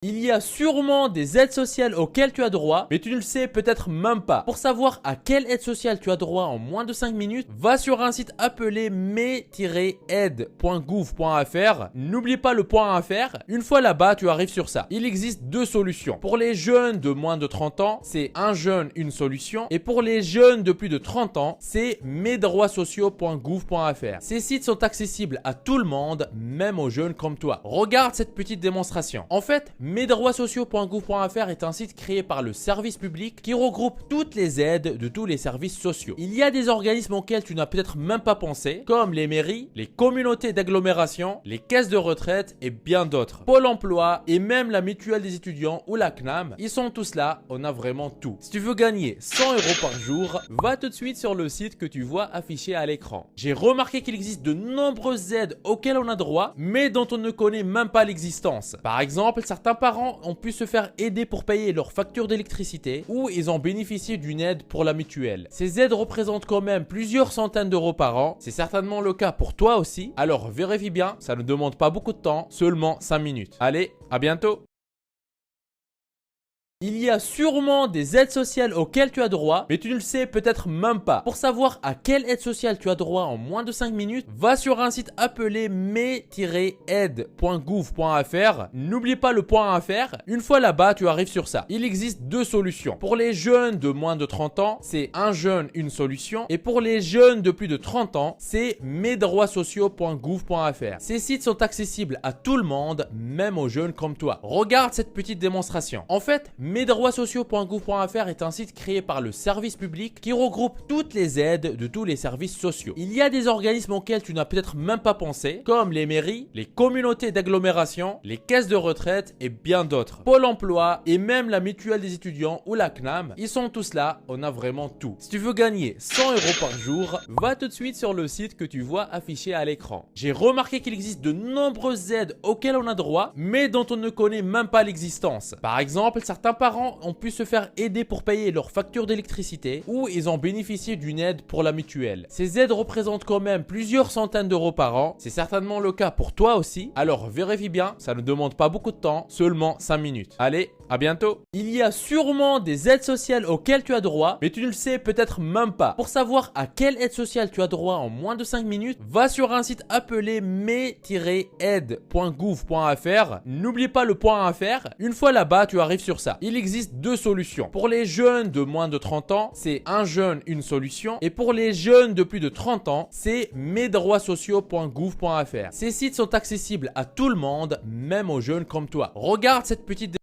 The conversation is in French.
Il y a sûrement des aides sociales auxquelles tu as droit, mais tu ne le sais peut-être même pas. Pour savoir à quelle aide sociale tu as droit en moins de 5 minutes, va sur un site appelé me-aide.gouv.fr. N'oublie pas le .fr. Une fois là-bas, tu arrives sur ça. Il existe deux solutions. Pour les jeunes de moins de 30 ans, c'est un jeune, une solution. Et pour les jeunes de plus de 30 ans, c'est mesdroitssociaux.gouv.fr. Ces sites sont accessibles à tout le monde, même aux jeunes comme toi. Regarde cette petite démonstration. En fait, mesdroitssociaux.gouv.fr est un site créé par le service public qui regroupe toutes les aides de tous les services sociaux. Il y a des organismes auxquels tu n'as peut-être même pas pensé, comme les mairies, les communautés d'agglomération, les caisses de retraite et bien d'autres. Pôle emploi et même la mutuelle des étudiants ou la CNAM, ils sont tous là, on a vraiment tout. Si tu veux gagner 100 € par jour, va tout de suite sur le site que tu vois affiché à l'écran. J'ai remarqué qu'il existe de nombreuses aides auxquelles on a droit, mais dont on ne connaît même pas l'existence. Par exemple, certains parents ont pu se faire aider pour payer leurs factures d'électricité ou ils ont bénéficié d'une aide pour la mutuelle. Ces aides représentent quand même plusieurs centaines d'euros par an. C'est certainement le cas pour toi aussi. Alors vérifie bien, ça ne demande pas beaucoup de temps, seulement 5 minutes. Allez, à bientôt! Il y a sûrement des aides sociales auxquelles tu as droit, mais tu ne le sais peut-être même pas. Pour savoir à quelle aide sociale tu as droit en moins de 5 minutes, va sur un site appelé me-aide.gouv.fr. N'oublie pas le .fr. Une fois là-bas, tu arrives sur ça. Il existe deux solutions. Pour les jeunes de moins de 30 ans, c'est un jeune, une solution. Et pour les jeunes de plus de 30 ans, c'est mesdroitssociaux.gouv.fr. Ces sites sont accessibles à tout le monde, même aux jeunes comme toi. Regarde cette petite démonstration. En fait, mesdroitssociaux.gouv.fr est un site créé par le service public qui regroupe toutes les aides de tous les services sociaux. Il y a des organismes auxquels tu n'as peut-être même pas pensé, comme les mairies, les communautés d'agglomération, les caisses de retraite et bien d'autres. Pôle emploi et même la mutuelle des étudiants ou la CNAM, ils sont tous là, on a vraiment tout. Si tu veux gagner 100 € par jour, va tout de suite sur le site que tu vois affiché à l'écran. J'ai remarqué qu'il existe de nombreuses aides auxquelles on a droit, mais dont on ne connaît même pas l'existence. Par exemple, certains parents ont pu se faire aider pour payer leurs factures d'électricité ou ils ont bénéficié d'une aide pour la mutuelle. Ces aides représentent quand même plusieurs centaines d'euros par an. C'est certainement le cas pour toi aussi. Alors vérifie bien, ça ne demande pas beaucoup de temps, seulement 5 minutes. Allez, à bientôt! Il y a sûrement des aides sociales auxquelles tu as droit, mais tu ne le sais peut-être même pas. Pour savoir à quelle aide sociale tu as droit en moins de 5 minutes, va sur un site appelé me-aide.gouv.fr. N'oublie pas le .fr. Une fois là-bas, tu arrives sur ça. Il existe deux solutions. Pour les jeunes de moins de 30 ans, c'est un jeune, une solution. Et pour les jeunes de plus de 30 ans, c'est mesdroitssociaux.gouv.fr. Ces sites sont accessibles à tout le monde, même aux jeunes comme toi. Regarde cette petite